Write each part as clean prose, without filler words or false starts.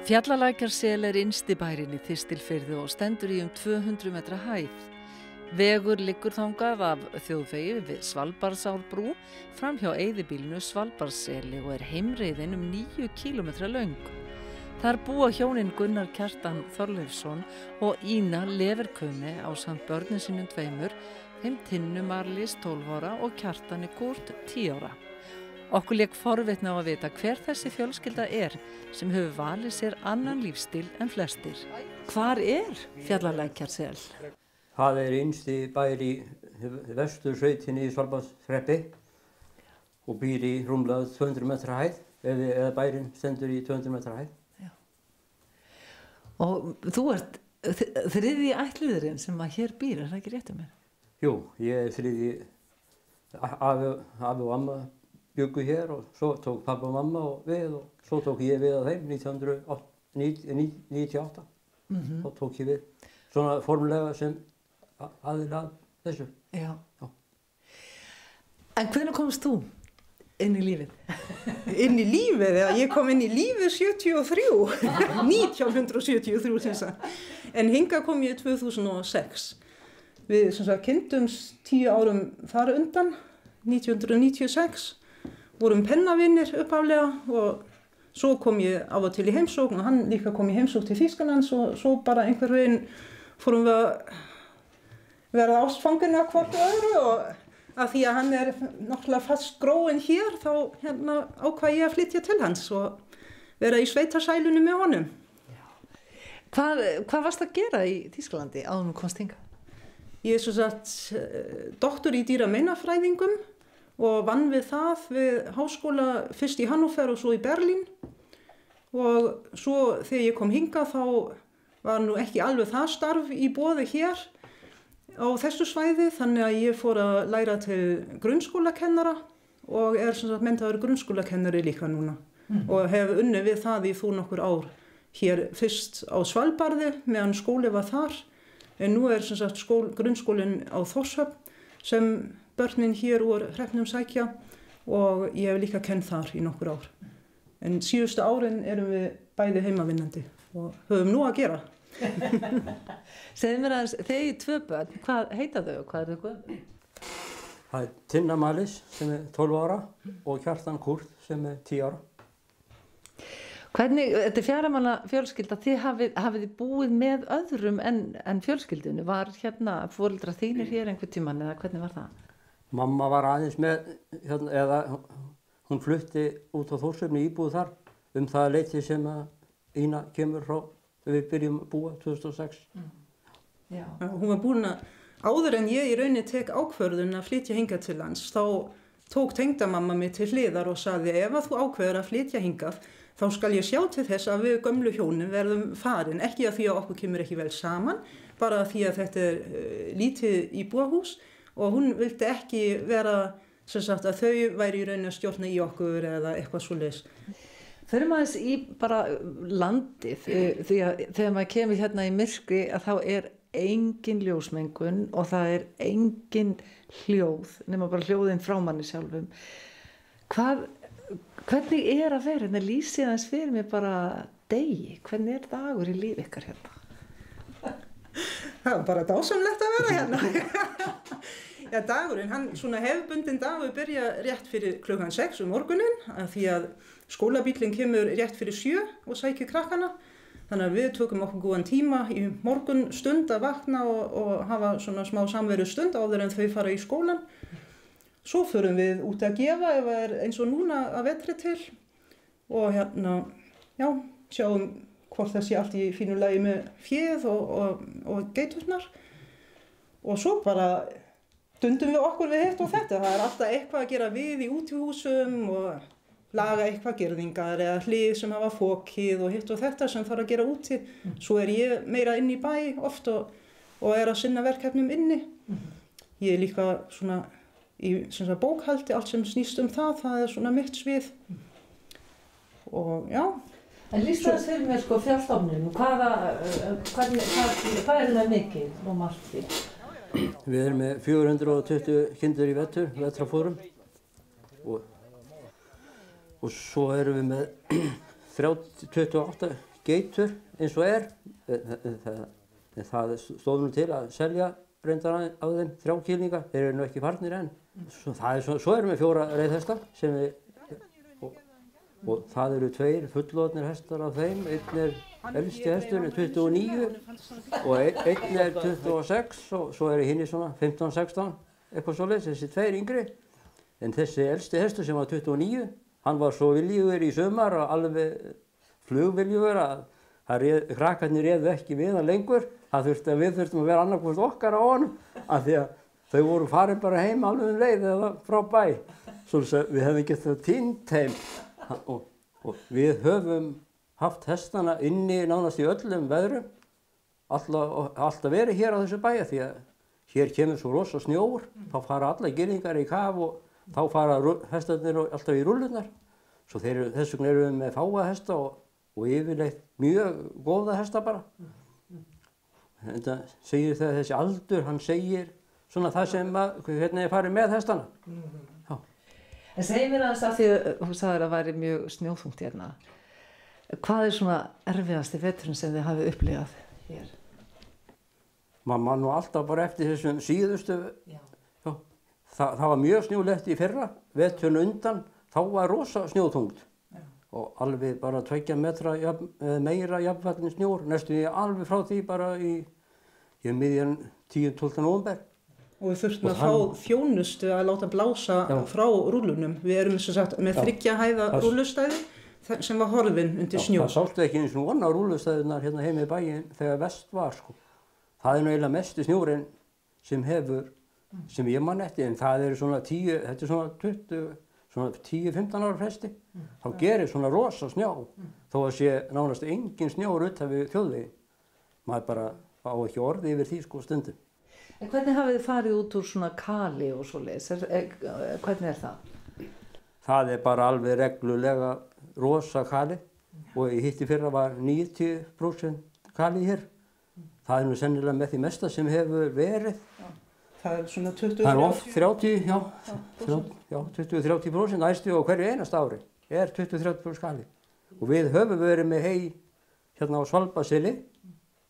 Fjallalækjarsel innsti bærinn í Þistilfirði og stendur í 200 metra hæð. Vegur liggur þangað af þjóðvegi við Svalbarðsárbrú fram hjá eyðibýlinu Svalbarðsseli og heimreiðin 9 kílómetra löng. Þar búa hjónin Gunnar Kjartan Þorleifsson og Ína Leverkönne ásamt börnin sínum tveimur, þeim Tinnu Marlís 12 ára og Kjartani Kurt 10 ára. Okkur lék forvitni á að vita hver þessi fjölskylda sem hefur valið sér annan lífstíl en flestir. Hvar Fjallalækjarsel? Það innsti bær í vestursveitinni í Svalbarðshreppi og býr í rúmlega 200 metra hæð, eða bærinn stendur í 200 metra hæð. Já. Og þú ert þriðji ættliðurinn sem að hér býr, það ekki rétt mér? Jú, ég þriðji, afi og amma bjuggu hér og svo tók pappa og mamma við og svo tók ég við að þeim 1998. Þá tók ég við svona formulega sem aðili að þessu. Já. En hvenær komst þú inn í lífið? Inn í lífið? Ég kom inn í lífið 73, 1973 sem sagt. En hingað kom ég 2006. Við sem sagt kynntumst 10 árum þar undan, 1996. Vorum pennavinnir upphaflega og svo kom ég af og til í heimsókn og hann líka kom í heimsókn til Þýskalands og svo bara einhver veginn fórum við að vera ástfangin af hvort öðru og af því að hann náttúrulega fast gróinn hér þá ákvað ég að flytja til hans og vera í sveitarsælunni með honum. Hvað varst að gera í Þýskalandi áður en þú komst hingað? Ég svo sagt doktor í dýrameinafræðingum og vann við það við háskóla fyrst í Hannover og svo í Berlín og svo þegar ég kom hingað þá var nú ekki alveg það starf í boði hér á þessu svæði þannig að ég fór að læra til grunnskólakennara og sem sagt menntaður grunnskólakennari líka núna og hef unnið við það í þó nokkur ár hér fyrst á Svalbarði meðan skóli var þar en nú sem sagt grunnskólinn á Þórshöfn sem börnin hér úr hreppnum sækja og ég hef líka kennt þar í nokkur ár. En síðustu árin erum við bæði heimavinnandi og höfum nú að gera. Segðu mér aðeins, þið eigið 2 börn, hvað heita þau og hvað þau gömul? Það Tinna Marlís sem 12 ára og Kjartan Kurt sem 10 ára. Hvernig, þetta 4 manna fjölskylda, þið hafið búið með öðrum en fjölskyldunni? Var foreldrar þínir hér einhvern tímann eða hvernig var það? Mamma var aðeins með, eða hún flutti út á Þórshöfn í íbúð þar það leyti sem að Ína kemur frá þegar við byrjum að búa 2006. Já. Hún var búin að, áður en ég í rauninni tek ákvörðun að flytja hingað til lands, þá tók tengdamamma mig til hliðar og sagði ef að þú ákveður að flytja hingað, þá skal ég sjá til þess að við gömlu hjónin verðum farin, ekki að því að okkur kemur ekki vel saman, bara að því að þetta lítið íbúðarhús og hún vildi ekki vera sem sagt að þau væri í rauninni að stjórna í okkur eða eitthvað svoleiðis. Förum aðeins í bara landið því að þegar maður kemur hérna í myrkri að þá engin ljósmengun og það engin hljóð nema bara hljóðin frá manni sjálfum. Hvernig að vera hérna? Lýsið aðeins fyrir mér bara degi. Hvernig dagur í lífi ykkar hérna? Það bara dásamlegt að vera hérna. Já, dagurinn, hann svona hefðbundin dagur byrja rétt fyrir klukkan 6 morguninn af því að skólabíllinn kemur rétt fyrir 7 og sækir krakkana. Þannig að við tökum okkur góðan tíma í morgun stund að vakna og hafa svona smá samveru stund áður en þau fara í skólan. Svo förum við út að gefa ef eins og núna að vetri til og já, sjáum hvort það sé allt í fínu lagi með féð og geiturnar. Og svo bara dundum við okkur við hitt og þetta. Það alltaf eitthvað að gera við í útihúsum og laga eitthvað girðingar eða hlið sem hafa fokið og hitt og þetta sem þarf að gera úti. Svo ég meira inn í bæ oft og að sinna verkefnum inni. Ég líka svona í bókhaldi, allt sem snýst það svona mitt svið. Og já. En lýstu það fyrir mér fjárstofnun, hvað það mikið og margt því? Við erum með 420 kindur í vetrafórum og svo erum við með 28 geitur eins og það stóð nú til að selja reyndar á þeim 3 kýlinga, þeir eru nú ekki farnir enn. Svo erum við 4 reiðhesta sem og það eru 2 fullorðnir hestar af þeim, einn elsti hesturinn 29 og einn 26 og svo eru hinni svona 15-16, eitthvað svoleiðis, þessi 2 yngri. En þessi elsti hestur sem var 29, hann var svo viljugur í sumar og alveg flugviljugur að krakkarnir réðu ekki við hann lengur. Við þurftum að vera annarkvort okkar á honum af því að þau voru farin bara heim alveg leið eða frá bæ. Svo við hefum getað týnt heim og við höfum haft hestana inni nánast í öllum veðrum, alltaf verið hér á þessu bæja því að hér kemur svo rosa snjór, þá fara alla girðingar í kaf og þá fara hestarnir alltaf í rúllurnar. Svo þess vegna erum við með fáa hesta og yfirleitt mjög góða hesta bara. Þetta segir þegar þessi aldur, hann segir svona það sem hvernig ég farið með hestana. Já. En segir mér aðeins af því að þú sagðir að það væri mjög snjóþungt hérna. Hvað er svona erfiðasti veturinn sem þið hafið upplifað hér? Man nú alltaf bara eftir þessum síðustu. Já. Það var mjög snjólegt í fyrra, veturinn undan, þá var rosa snjóþungt. Og alveg bara 2 metra meira jafnfallin snjór, næstum ég alveg frá því bara í miðjan 10-12. nóvember. Og við þurftum að fá þjónustu að láta blása frá rúllunum. Við erum sem sagt með 3 hæða rúllustæði sem var horfin undir snjó. Það sáltu ekki eins og vona á rúllustæðunar hérna heim í bæinn þegar vest var sko. Það er nú eiginlega mesti snjórinn sem ég man eftir, en það eru svona 10-15 ára fresti, þá gerir svona rosa snjó, þó að sé nánast engin snjór utan við þjóðveginn. Maður bara á ekki orði yfir því sko stundum. En hvernig hafið þið farið út úr svona kali og svoleiðis? Hvernig er það? Það er bara alveg reglulega rosa kali og í hitti fyrra var 90% kali hér. Það er nú sennilega með því mesta sem hefur verið. Það er svona 20-30%. Það er oft 20-30% næstu á hverju einasta ári er 20-30% kali. Og við höfum verið með hey hérna á Svalbarðsseli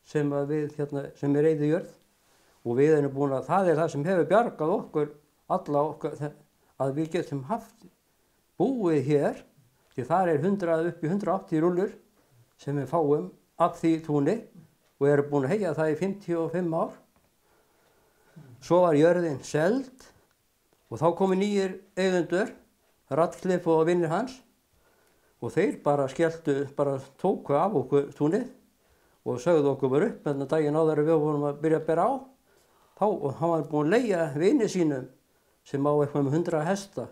sem er eyðijörð og við erum búin að það er það sem hefur bjargað okkur að við getum haft búið hér því þar er 100 upp í 180 rúllur sem við fáum af því túni og erum búin að heyja það í 55 ár. Svo var jörðin seld og þá komu nýjir eigendur, Ratcliffe og vinnir hans og þeir bara tóku af okkur túnið og sögðu okkur bara upp en daginn áður við vorum að byrja að bera á. Og hann var búinn að leigja vini sínum sem á eitthvað með 100 hesta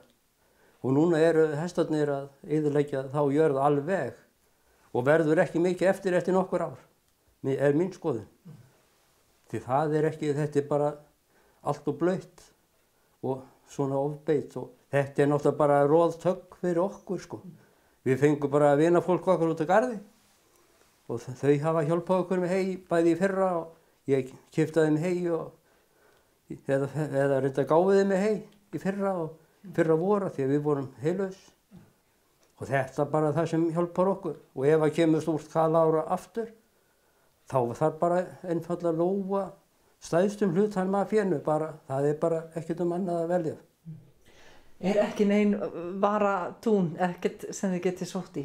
og núna eru hestarnir að eyðileggja þá jörð alveg og verður ekki mikið eftir nokkur ár, er mín skoðun. Því það er ekki, þetta er bara allt og blautt og svona ofbeit og þetta er náttúrulega bara roðtögg fyrir okkur sko. Við fengum bara að vina fólk okkar út á garði og þau hafa hjálpað okkur með hey bæði í fyrra og ég keypti þeim hey eða reynda gáði þeim með hey í fyrra voru því að við vorum heilaus. Og þetta er bara það sem hjálpar okkur og ef það kemur stórt kalára aftur þá þarf bara einfaldlega að lófa stæðstum hlutanum af fénu bara, það er bara ekkert annað að velja. Er ekki nein varatún, ekkert sem þið getið sótt í?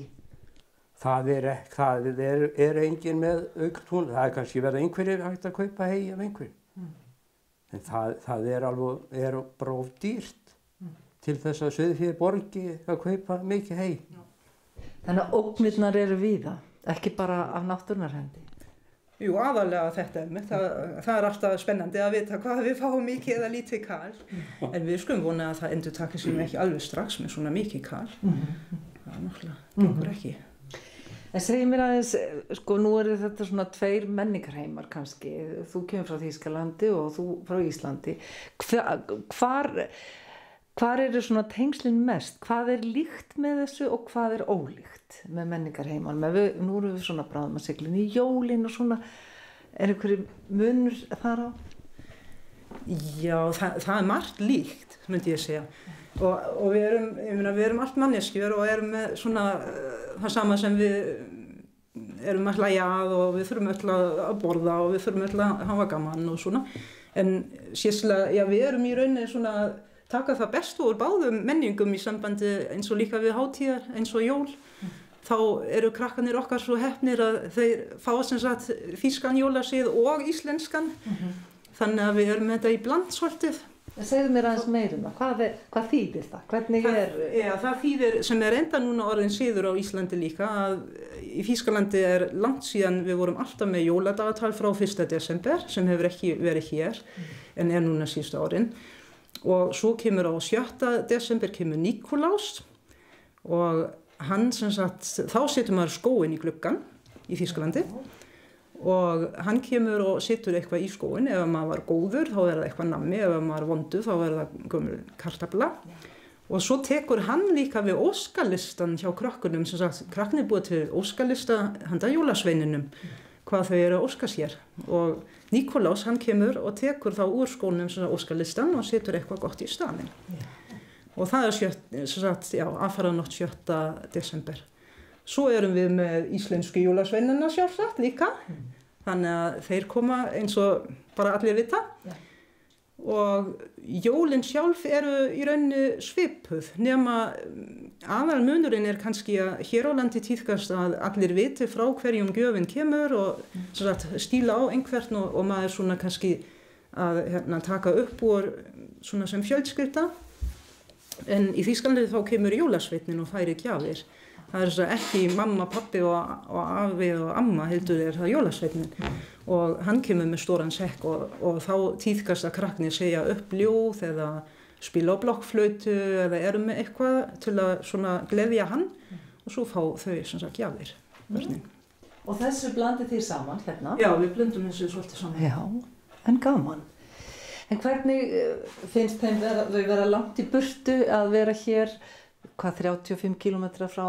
Það er engin með aukatún, það er kannski verið einhverjir hægt að kaupa hey af einhverjum. En það er bara of dýrt til þess að sauðfé borgi að kaupa mikið hey. Þannig að ógnirnar eru víða, ekki bara af náttúrunnar hendi? Jú, aðalega þetta það er alltaf spennandi að vita hvað við fáum mikið eða lítið kal. En við skulum vona að það endurtaki sig ekki alveg strax með svona mikið kal. Það er náttúrulega gengur ekki. En segir mér aðeins, sko nú eru þetta svona 2 menningarheimar kannski. Þú kemur frá Þýskalandi og þú frá Íslandi. Hvar eru svona tengslin mest? Hvað er líkt með þessu og hvað er ólíkt með menningarheimanum? Nú erum við svona bráðum að sigla inn í jólin og svona, er einhverjum munur þar á? Já, það er margt líkt, myndi ég segja. Og við erum allt manneskjur og erum með svona það sama sem við erum að hlæja að og við þurfum öll að borða og við þurfum öll að hafa gaman og svona. En sérstaklega, já, við erum í rauninni svona að taka það bestu úr báðum menningum í sambandi eins og líka við hátíðar, eins og jól. Þá eru krakkarnir okkar svo heppnir að þeir fá sem sagt þýskan jólasið og íslenskan. Þannig að við erum með þetta í bland svolítið. Segðu mér aðeins meira hvað þýðir það? Hvernig það þýðir sem er enda núna orðin siður á Íslandi líka að í Þýskalandi langt síðan við vorum alltaf með jóladagatal frá 1. desember sem hefur ekki verið hér en núna síðustu árin og svo kemur á 7. desember kemur Nikulás og hann sem sagt þá setur maður skóinn í gluggann í Þýskalandi og hann kemur og setur eitthvað í skóinn, ef maður var góður þá það eitthvað nammi, ef maður var vondur þá það gömul kartafla og svo tekur hann líka við óskalistan hjá krökkunum, sem sagt krakkarnir búið til óskalista handa jólasveininum hvað þau eru að óska sér og Nikulás hann kemur og tekur þá úr skónum sem sagt óskalistan og setur eitthvað gott í staðinn og það aðfaranótt 7. desember. Svo erum við með íslensku jólasveinina sjálfsagt líka, þannig að þeir koma eins og bara allir vita. Og jólin sjálf eru í rauninni svipuð, nema aðalmunurinn kannski að hér á landi tíðkast að allir viti frá hverjum gjöfin kemur og stíla á einhvern og maður svona kannski að taka upp úr svona sem fjölskylda. En í Þýskalandi þá kemur jólasveinin og færir gjafir. Það þess að ekki mamma, pappi og afi og amma heldur það jólasveinin og hann kemur með stóran sekk og þá tíðkast að krakkarnir segja upp ljóð eða spila á blokkflautu eða eru með eitthvað til að svona gleðja hann og svo fá þau sem sagt gjafir. Og þessu blandið þið saman hérna? Já, við blöndum þessu svolítið saman. Já, en gaman. En hvernig finnst þeim þau vera langt í burtu að vera hér, 35 kilometra frá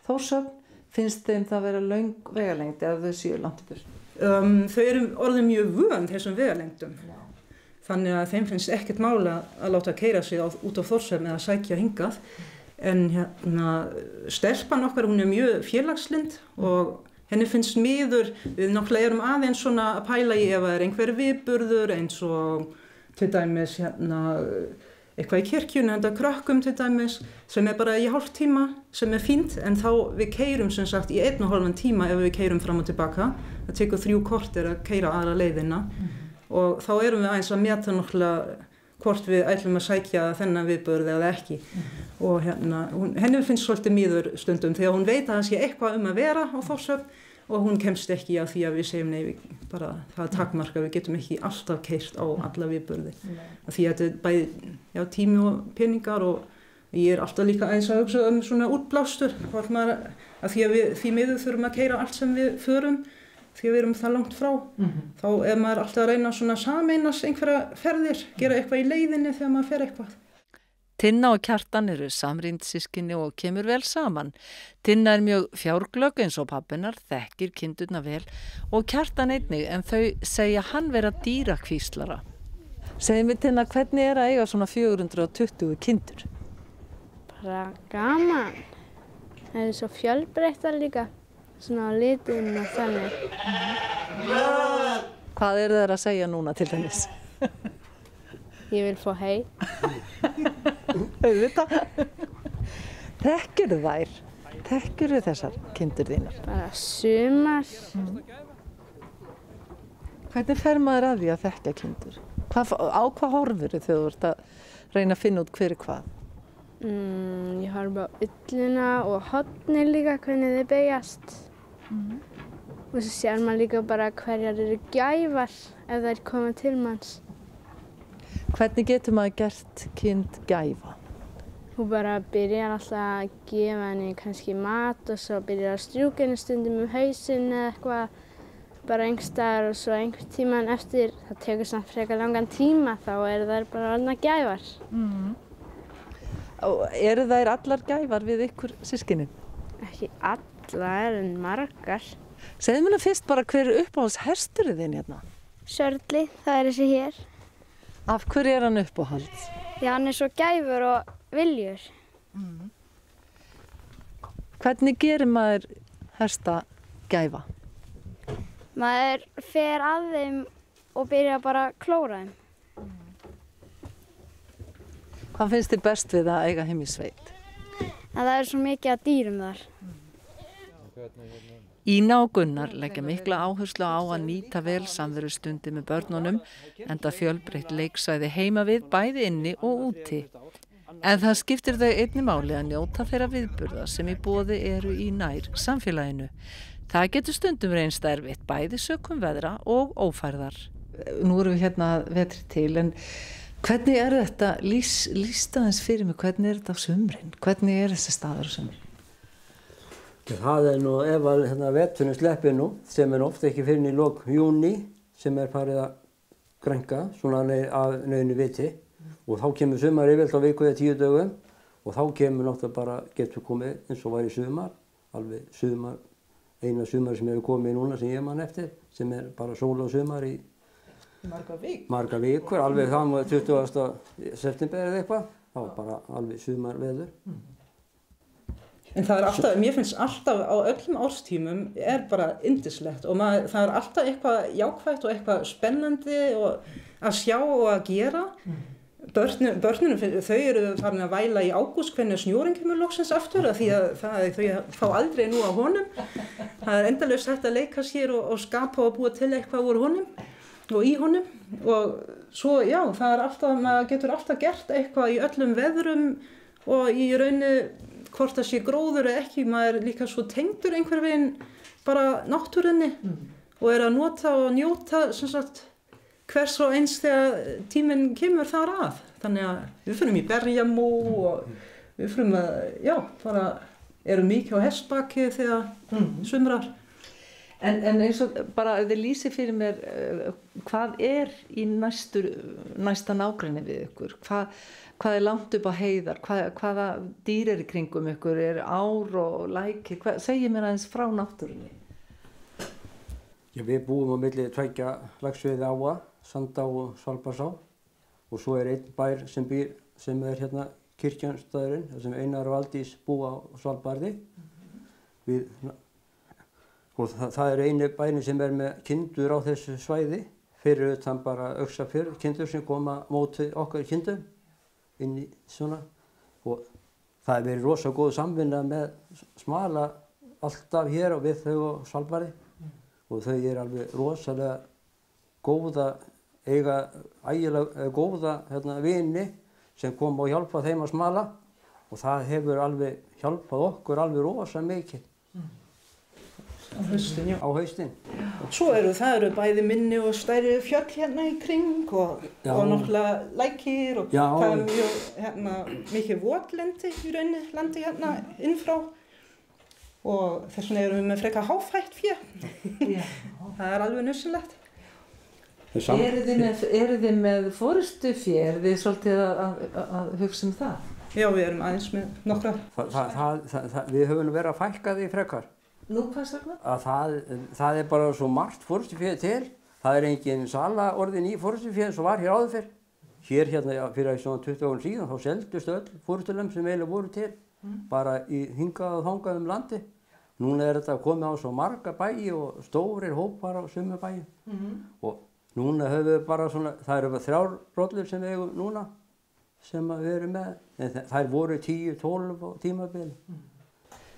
Þórshöfn, finnst þeim það vera löng vegalengd eða þau séu langt í burtu? Þau eru orðin mjög vön þessum vegalengdum. Þannig að þeim finnst ekkert mála að láta keyra sig út á Þórshöfn eða sækja hingað. En stelpan okkar, hún mjög félagslynd og henni finnst miður, við náttúrulega erum aðeins svona að pæla í ef það einhver viðburður eins og til dæmis eitthvað í kirkjunni, handa krökkum til dæmis, sem bara í hálftíma, sem fínt, en þá við keyrum sem sagt í 1,5 tíma ef við keyrum fram og tilbaka. Það tekur 3 korter að keyra aðra leiðina og þá erum við aðeins að meta náttúrulega hvort við ætlum að sækja þennan viðburð eða ekki. Og henni finnst svolítið miður stundum þegar hún veit að það sé eitthvað að vera á Þórshöfn og hún kemst ekki að því að við segjum nei, bara það takmarka, við getum ekki alltaf keyrt á alla viðburði. Því að þetta bæði tími og peningar og ég alltaf líka aðeins að hugsa svona útblástur, að því miður þurfum að keyra allt sem við förum, því við erum það langt frá. Þá maður alltaf að reyna svona sameinast einhverja ferðir, gera eitthvað í leiðinni þegar maður fer eitthvað. Tinna og Kjartan eru samrýnd systkini og kemur vel saman. Tinna mjög fjárglögg eins og pabbinar, þekkir kindurna vel og Kjartan einnig en þau segja hann vera dýrakvíslara. Segðu mér Tinna, hvernig að eiga svona 420 kindur? Bara gaman. Það svo fjölbreyttar líka, svona á litin og þannig. Hvað eru þeir að segja núna til dæmis? Ég vil fá hey. Auðvitað. Þekkirðu þær? Þekkirðu þessar kindur þínar? Bara sumar. Hvernig fer maður að því að þekkja kindur? Á hvað horfir þegar þú ert að reyna að finna út hver hvað? Ég horfi á ullina og hornið líka, hvernig þið beygjast. Og svo sér maður líka bara hverjar eru gæfar ef þær koma til manns. Hvernig getur maður gert kind gæfa? Hún bara byrjar alltaf að gefa henni kannski mat og svo byrjar að strjúka henni stundum hausinn eða eitthvað bara einhvers staðar og svo einhvern tímann eftir, það tekur samt frekar langan tíma, þá eru þær bara orðnar gæfar. Og eru þær allar gæfar við ykkur systkinin? Ekki allar en margar. Segðu mér fyrst bara hver uppáhalds hesturinn þinn hérna? Sörli, það er þessi hér. Af hverju er hann uppáhalds? Já, hann er svo gæfur og viljur. Hvernig gerir maður hesta gæfa? Maður fer að þeim og byrja bara að klóra þeim. Hvað finnst þér best við að eiga heim í sveit? En það er svo mikið að dýrum þar. Ína og Gunnar leggja mikla áherslu á að nýta vel samverustundi með börnunum enda fjölbreytt leiksvæði heima við bæði inni og úti. En það skiptir þau einni máli að njóta þeirra viðburða sem í boði eru í nær samfélaginu. Það getur stundum reynst erfitt bæði sökum veðra og ófærðar. Nú erum við hérna vetri til, en hvernig er þetta, lýst aðeins fyrir mig, hvernig er þetta á sumrin? Hvernig er þessi staður á sumrin? Það nú, ef að veturinn sleppir nú, sem ofta ekki fyrir í lok júní, sem farið að grænka, svona af neðinu viti, og þá kemur sumar yfirleitt á viku eða 10 dögum, og þá kemur náttúrulega bara, getur komið eins og var í sumar, alveg sumar, eina sumar sem komið núna sem ég man eftir, sem bara sól og sumar í marga vikur, alveg það var 20. september eða eitthvað, þá var bara alveg sumar veður. En það alltaf, mér finnst alltaf á öllum árstímum bara yndislegt og það alltaf eitthvað jákvætt og eitthvað spennandi og að sjá og að gera. Börnunum, þau eru farin að væla í ágúst hvernig snjórinn kemur loksins aftur því að þau fá aldrei nú á honum. Það endalaust hægt að leika sér og skapa og búa til eitthvað úr honum og í honum. Og svo, já, alltaf, maður getur alltaf gert eitthvað í öllum veðrum og í rauninu hvort það sé gróður eða ekki, maður líka svo tengdur einhver veginn bara náttúrunni og að nota og njóta sem sagt hvers og eins þegar tíminn kemur þar að. Þannig að við fyrir í berjamó og við fyrir að, já, bara erum mikið á hestbaki þegar sumrar. En eins og bara þið lýsi fyrir mér hvað er í næsta nágrenni við ykkur? Hvað er langt upp á heiðar? Hvaða dýr er í kringum ykkur? Er ár og lækir? Segið mér aðeins frá náttúrunni. Já, við búum á milli tveggja lagsveiði áa, Sandá og Svalbarðsá. Og svo einn bær sem hérna Kirkjanstaðurinn, þar sem Einar og Aldís búa á Svalbarði. Og það einu bærin sem með kindur á þessu svæði, fyrir utan bara Öxarfjörð, kindur sem koma móti okkar kindum inn í svona. Og það hefur verið rosa góð samvinna með smala alltaf hér og við þau og Svalbarði. Og þau alveg rosalega góða, eiga ægilega góða vini sem koma og hjálpa þeim að smala. Og það hefur alveg hjálpað okkur alveg rosa mikið. Á haustin, já. Á haustin. Svo það eru bæði minni og stærri fjöll hérna í kring og náttúrulega lækir og það mjög mikið votlendi í rauninni landi hérna innfrá og þess vegna erum við með frekar háfætt fé. Það alveg nössilegt. Eru þið með forystufé? Eru þið svolítið að hugsa það? Já, við erum aðeins með nokkra. Við höfum verið að fækka því frekar. Nú, hvað sagna? Það bara svo margt forystufé til. Það engin sala orðin í forystufé eins og var hér áður fyrr. Hér hérna fyrir svona 20 árum síðan þá seldust öll forystulömb sem eiginlega voru til. Bara hingað og þangað landi. Núna þetta komið á svo marga bæi og stórir hópar á sumum bæi. Og núna höfum við bara svona, það eru 3 rollur sem við eigum núna sem við erum með. En þær voru 10-12 á tímabili.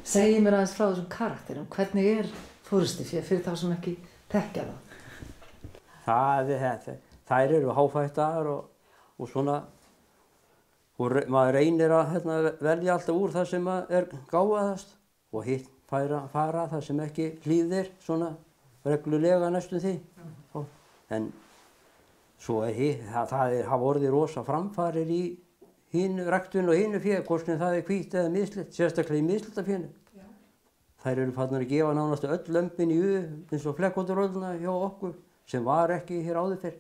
Segið mér aðeins frá þessum karakterum. Hvernig forystufé fyrir þá sem ekki þekkja það? Þær eru háfættar og svona. Og maður reynir að velja alltaf úr það sem gáfaðast og hitt fara það sem ekki hlýðir svona reglulega næstum því. En svo það hafa orðið rosa framfarir í hinu ræktun og hinu fé, hvort sem það hvítt eða mislit, sérstaklega í mislittafénu. Þær eru farnar að gefa nánast öll lömbin í eins og flekkótturóðuna hjá okkur sem var ekki hér áður fyrr.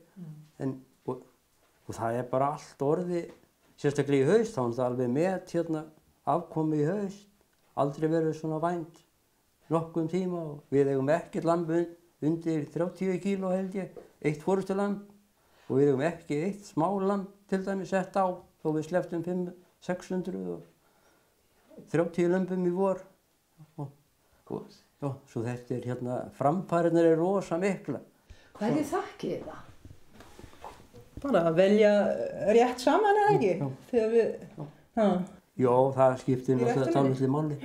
Og það bara allt orðið, sérstaklega í haust, þá það alveg met afkomi í haust, aldrei verið svona vænt nokkuð tíma og við eigum ekkert lamb undir 30 kíló held ég, 1 forystulamb og við eigum ekki 1 smálamb til dæmis sett á þó við slepptum 500-600 og 30 lömbum í vor. Já, svo þetta hérna, framfærinar rosa mikla. Hverju þakkið þið það? Bara að velja rétt saman eða ekki? Þegar við, Já, það skiptir náttúrulega tálitli máli.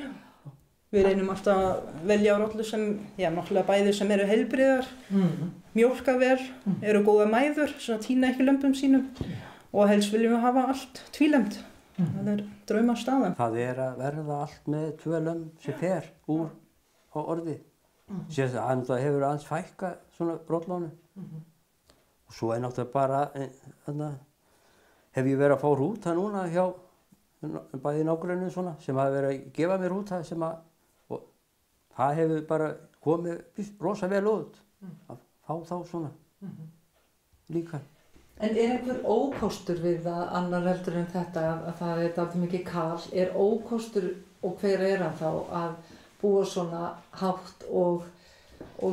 Við reynum alltaf að velja rollu sem, náttúrulega bæði sem eru heilbriðar, mjólka vel, eru góða mæður, svona týna ekki lömbum sínum og helst viljum við hafa allt tvílemd. Það er draumastaðan. Það er að verða allt með 2 lömb sem fer úr á orði. Sérstaklega það hefur aðeins fækka svona brotlánum. Og svo er náttúrulega bara, hef ég verið að fá rúta núna hjá bæði nágrönnum svona sem hafa verið að gefa mér rúta sem að, og það hefur bara komið rosa vel út að fá þá svona líka. En er einhver ókostur við það annar heldur en þetta að það er dálítið mikið kal? Er ókostur og hver er hann þá að búa svona hátt og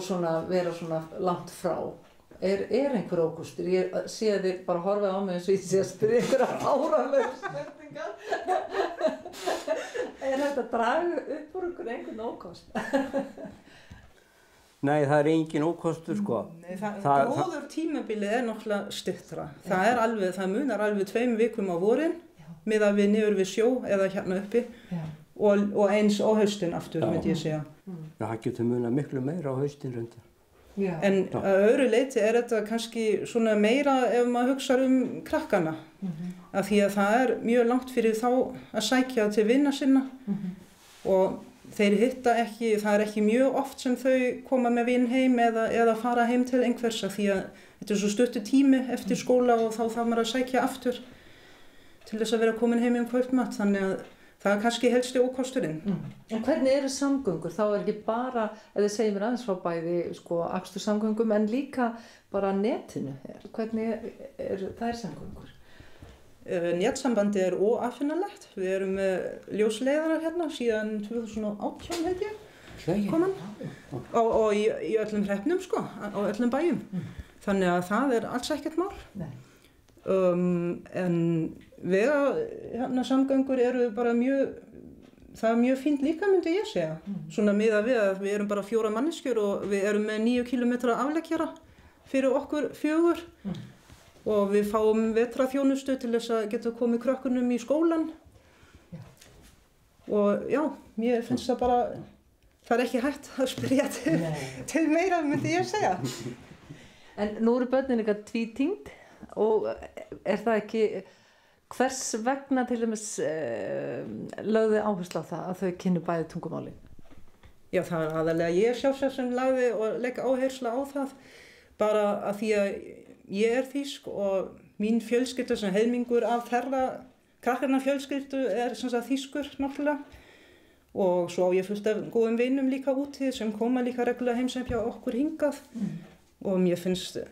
svona vera svona langt frá? Er einhver ókostur? Ég sé að þið bara horfið á mig eins og ég sé að spyrja einhverja áralega spurningar. Er þetta að draga upp úr einhvern ókost? Nei, það er engin ókostur sko. Nei, góður tímabilið er náttúrulega stuttra. Það munar alveg 2 vikum á vorin miðað við niður við sjó eða hérna uppi og eins á haustin aftur myndi ég segja. Já, það getur munað miklu meira á haustin reyndar. En að öðru leyti er þetta kannski svona meira ef maður hugsa krakkana. Af því að það er mjög langt fyrir þá að sækja til vina sinna og þeir hitta ekki, það er ekki mjög oft sem þau koma með vin heim eða fara heim til einhvers af því að þetta er svo stuttur tími eftir skóla og þá þarf maður að sækja aftur til þess að vera komin heim kvöldmatt, þannig að það er kannski helsti ókosturinn. En hvernig eru samgöngur? Þá er ekki bara, ef þið segir mér aðeins frá bæði aksturssamgöngum en líka bara netinu. Hvernig eru þær samgöngur? Netsambandi er óaffinnanlegt. Við erum með ljósleiðara hérna síðan 2018 held ég komin og í öllum hreppnum sko, á öllum bæjum. Þannig að það er alls ekkert mál. En samgöngur eru bara það er mjög fínt líka myndi ég segja. Svona miðað við að við erum bara 4 manneskjur og við erum með 9 kilometra afleggjara fyrir okkur 4. Og við fáum vetraþjónustu til þess að geta komið krökkunum í skólan. Og mér finnst það bara, það er ekki hægt að spyrja til meira, myndi ég segja. En nú eru börnin eitthvað tvítyngd og er það ekki, hvers vegna til dæmis lögðu áherslu á það að þau kynnu bæði tungumálin? Já, það er aðalega ég sjálfsagt sem lagði og legg áherslu á það, bara að því að ég er þýsk og mín fjölskyldu sem helmingur af þeirra krakkarna fjölskyldu er sem sagt þýskur náttúrulega og svo á ég fullt af góðum vinum líka úti sem koma líka reglulega heimsækja okkur hingað og mér finnst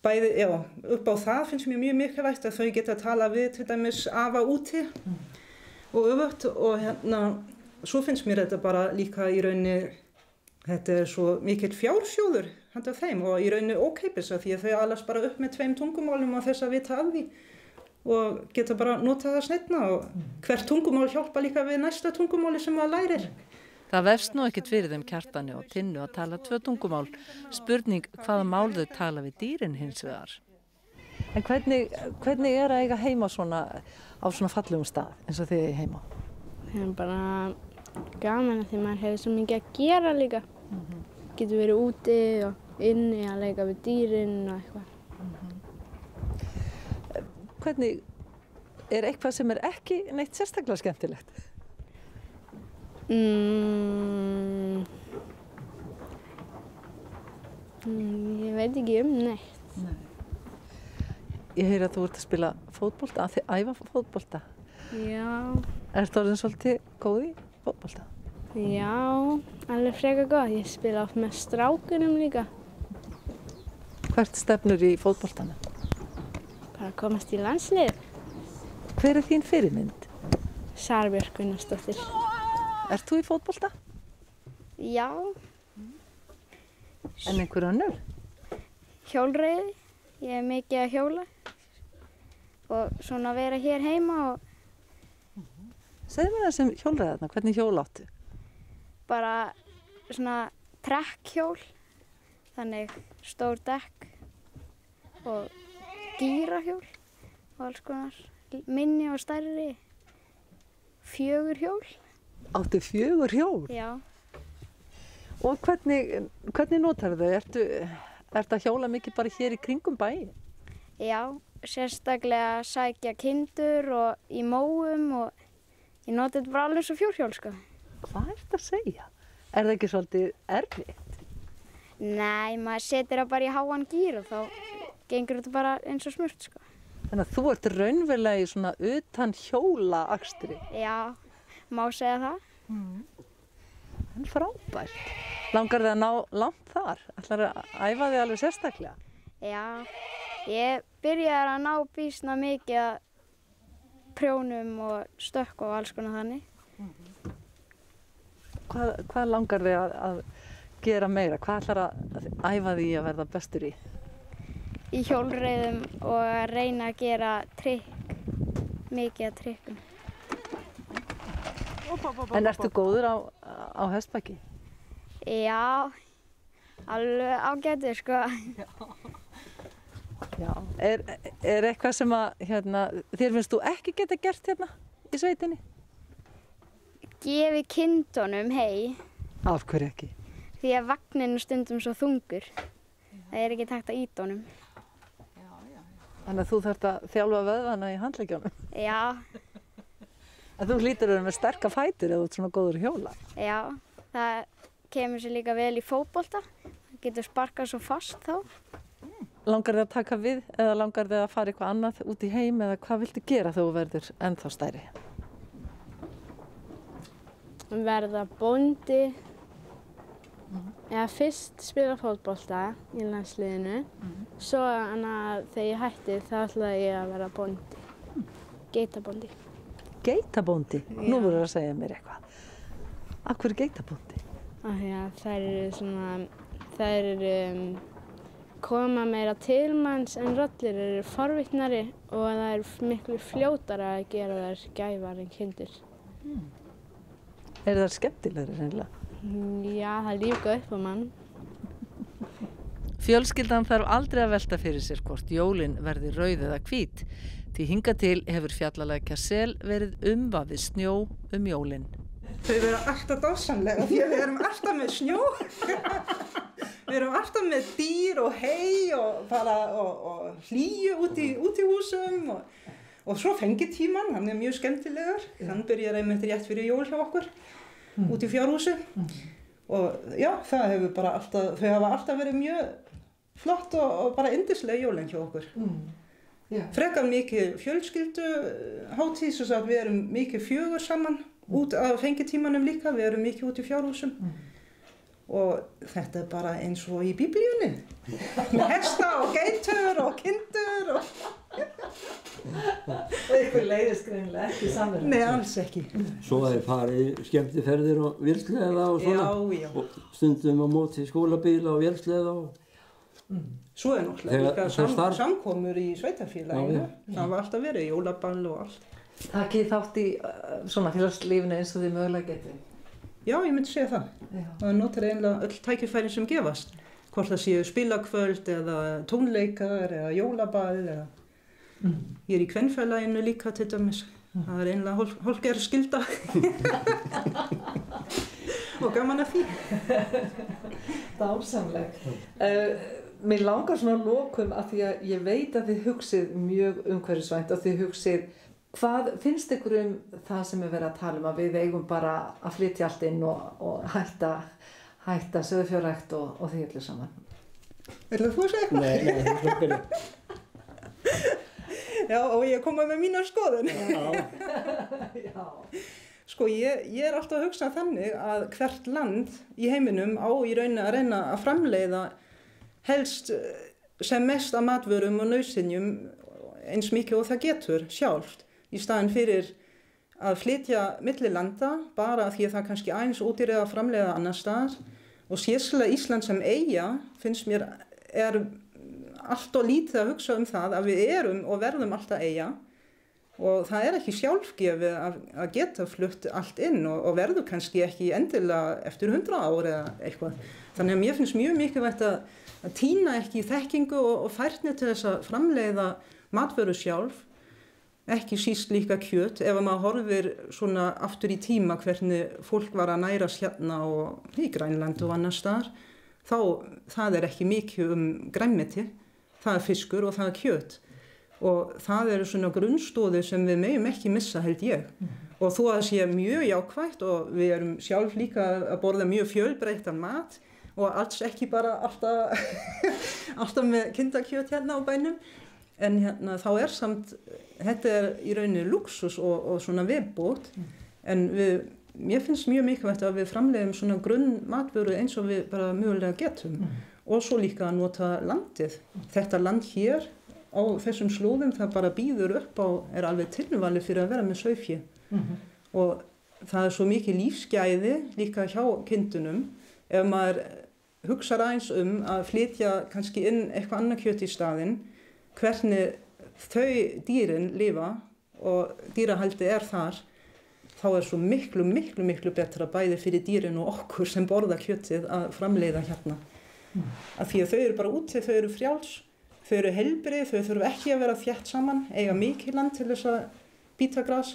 bæði, upp á það finnst mér mjög mikilvægt að þau geta að tala við til dæmis afa úti og öfugt og svo finnst mér þetta bara líka í rauninni, þetta er svo mikill fjársjóður handa þeim og í rauninni ókeypis af því að þau alast bara upp með 2 tungumálum og þess að vita af því og geta bara nota það seinna og hvert tungumál hjálpa líka við næsta tungumáli sem maður lærir. Það vefst nú ekkert fyrir þeim Kjartani og Tinnu að tala 2 tungumál. Spurning hvaða mál þau tala við dýrin hins vegar. En hvernig er að eiga heima svona, á svona fallegum stað eins og þið heima? Það er bara gaman að því maður hefur svo mikið að gera líka. Getur verið úti og inni að leika við dýrin og eitthvað. Hvernig, er eitthvað sem er ekki neitt sérstaklega skemmtilegt? Ég veit ekki neitt. Nei. Ég heyri að þú ert að spila fótbolta, að þið æfa fótbolta. Já. Ertu orðin svolítið góð í fótbolta? Já, alveg frekar góð. Ég spila oft með strákunum líka. Hvert stefnur í fótboltanum? Bara að komast í landslið. Hver er þín fyrirmynd? Sara Björk Gunnarsdóttir. Ert þú í fótbolta? Já, En einhver önnur? hjólreiði. Ég er mikið að hjóla og svona vera hér heima og Segðu mér það sem hjólreiðarna, hvernig hjól áttu? bara svona trekkhjól, þannig stór dekk og gírahjól og alls konar minni og stærri, 4 hjól. Áttu 4 hjól? Já, Og hvernig notar þau? Ertu að hjóla mikið bara hér í kringum bæinn? já, sérstaklega sækja kindur og í móum og ég noti þetta bara alveg eins og 4 hjól, sko. Hvað ertu að segja? Er það ekki svolítið erfitt? Nei, maður setur það bara í háan gír og þá gengur þetta bara eins og smurt, sko. Þannig að þú ert raunverulega í svona utan hjóla akstri. Já, má segja það. En frábært. Langar þið að ná langt þar? Ætlar að æfa þig alveg sérstaklega? Já, ég byrjaði að ná býsna mikið að prjónum og stökk og alls konar þannig. Hvað langar þig að gera meira? Hvað ætlar að æfa því að verða bestur í? Í hjólreiðum og að reyna að gera trikk, mikið að trikkum. En ertu góður á hestbaki? Já, alveg ágætur, sko. Já. Er eitthvað sem að þér finnst þú ekki geta gert hérna í sveitinni? Gefi kindunum hey, Af hverju ekki? því að vagninn er stundum svo þungur. Það er ekki takt að ýta honum. Þannig að þú þarft að þjálfa vöðvana í handleggjónum. Já, En þú hlýtur að vera með sterka fætur ef þú ert svona góður að hjóla. já, það kemur sér líka vel í fótbolta. Það getur sparkað svo fast þá. Langar þig að taka við eða langar þig að fara eitthvað annað út í heim eða hvað viltu gera þegar þú verður ennþá stærri? Verða bóndi. Eða fyrst spila fótbolta í landsliðinu. Svo þegar ég hætti þá ætlaði ég að vera bóndi. Geitabóndi. Geitabóndi? Nú voru að segja mér eitthvað. Af hverju geitabóndi? Af því að þær eru koma meira til manns en rollir eru forvitnari og það er miklu fljótara að gera þær gæfar en kindur. Er það skemmtilegri reynilega? Já, það líka upp á mann. Fjölskyldan þarf aldrei að velta fyrir sér hvort jólin verði rauð eða hvít. Því hingað til hefur fjallalækja sel verið umvafið snjó jólin. Þau vera alltaf dásamlega því að við erum alltaf með snjó. Við erum alltaf með dýr og hey og hlýju út í húsum og svo fengitíman, hann er mjög skemmtilegur. Hann byrjar einmitt rétt fyrir jól hjá okkur út í fjárhúsi. Og já, þau hafa alltaf verið mjög flott og bara yndisleg jólin hjá okkur. Frekar mikið fjölskyldu hátíð, svo að við erum mikið 4 saman út af fengitímanum líka, við erum mikið út í fjárhúsum. Og þetta er bara eins og í Biblíunni, með hesta og geitur og kindur og... Og ykkur leiðist greinilega ekki samverðan? Nei, alls ekki. Svo er farið skemmtiferðir og vélsleða og svona. Já. Og stundum á móti skólabíla og vélsleða og... Svo er náttúrulega líka samkomur í sveitarfélaginu. Það var alltaf verið jólaball og allt. Takið þátt í svona félagslífinu eins og þið mögulega getið? Já, ég myndi segja það. Það notar eiginlega öll tækifærin sem gefast. Hvort það séu spilakvöld eða tónleikar eða jólaball eða... Ég er í kvenfélaginu líka til dæmis. Það er eiginlega hálfgerð skylda. Og gaman að því. Dásamleg. Mér langar svona að lokum af því að ég veit að þið hugsið mjög umhverfisvænt og þið hugsið hvað finnst ykkur það sem verið að tala að við eigum bara að flytja allt inn og hætta sauðfjárrækt og því öllu saman. Viltu þú segja eitthvað? Nei, það er byrja. Já, og ég kom með mína skoðun. Já. Sko, ég er alltaf að hugsa þannig að hvert land í heiminum á í rauninni að reyna að framleiða helst sem mest af matvörum og nauðsynjum eins mikið og það getur sjálft í staðinn fyrir að flytja milli landa bara því að það kannski aðeins ódýrara að framleiða annar staðar og sérstaklega Ísland sem eyja finnst mér er allt og lítið að hugsa það að við erum og verðum alltaf eyja og það er ekki sjálfgefið að geta flutt allt inn og verður kannski ekki endilega eftir 100 ár eða eitthvað. Þannig að mér finnst mjög mikilvægt að týna ekki þekkingu og færni til þess að framleiða matvöru sjálf, ekki síst líka kjöt. Ef maður horfir svona aftur í tíma hvernig fólk var að nærast hérna og í Grænland og annars staðar, þá það er ekki mikið grænmeti, það er fiskur og það er kjöt. Og það eru svona grunnstoðir sem við megum ekki missa, held ég. Og þó að það sé mjög jákvætt og við erum sjálf líka að borða mjög fjölbreyttan mat og alls ekki bara alltaf með kindakjöt hérna á bænum. En hérna þá er samt, þetta er í rauninni luxus og svona viðbót. En mér finnst mjög mikilvægt að við framleiðum svona grunn matvöru eins og við bara mögulega getum. Og svo líka að nota landið. Þetta land hér á þessum slóðum það bara býður upp á, er alveg tilvalið fyrir að vera með sauðfé. Og það er svo mikið lífsgæði líka hjá kindunum. Ef maður hugsar aðeins að flytja kannski inn eitthvað annað kjöt í staðinn, hvernig þau dýrin lifa og dýrahaldi er þar, þá er svo miklu betra bæði fyrir dýrin og okkur sem borða kjötið að framleiða hérna. Af því að þau eru bara úti, þau eru frjáls. Þau eru heilbrigð, þau þurfa ekki að vera þétt saman, eiga mikið land til þess að bíta gras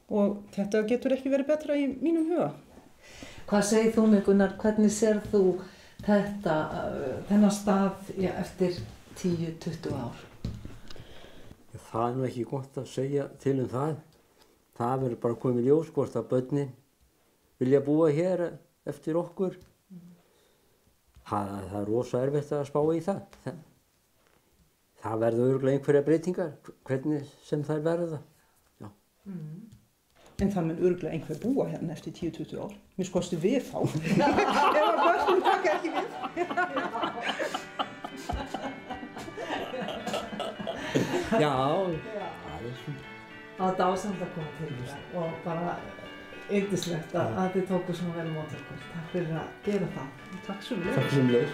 og þetta getur ekki verið betra í mínum huga. Hvað segir þú mig, Gunnar, hvernig sér þú þennan stað eftir 10-20 ár? Það er nú ekki gott að segja til það. Það verður bara komið í ljós hvort að börnin vilja búa hér eftir okkur. Það er rosa erfitt að spá í það. Það verður örugglega einhverjar breytingar, hvernig sem þær verða. Já. En það mun örugglega einhver búa hérna eftir 10-20 ár. Mér skoðstu við þá. Ef að börnum taka ekki við. Já. Það var dásamt að koma til þér og bara yndislegt að þið tóku svona vel mót okkur. Takk fyrir að gera það. Takk sömuleiðis. Takk sömuleiðis.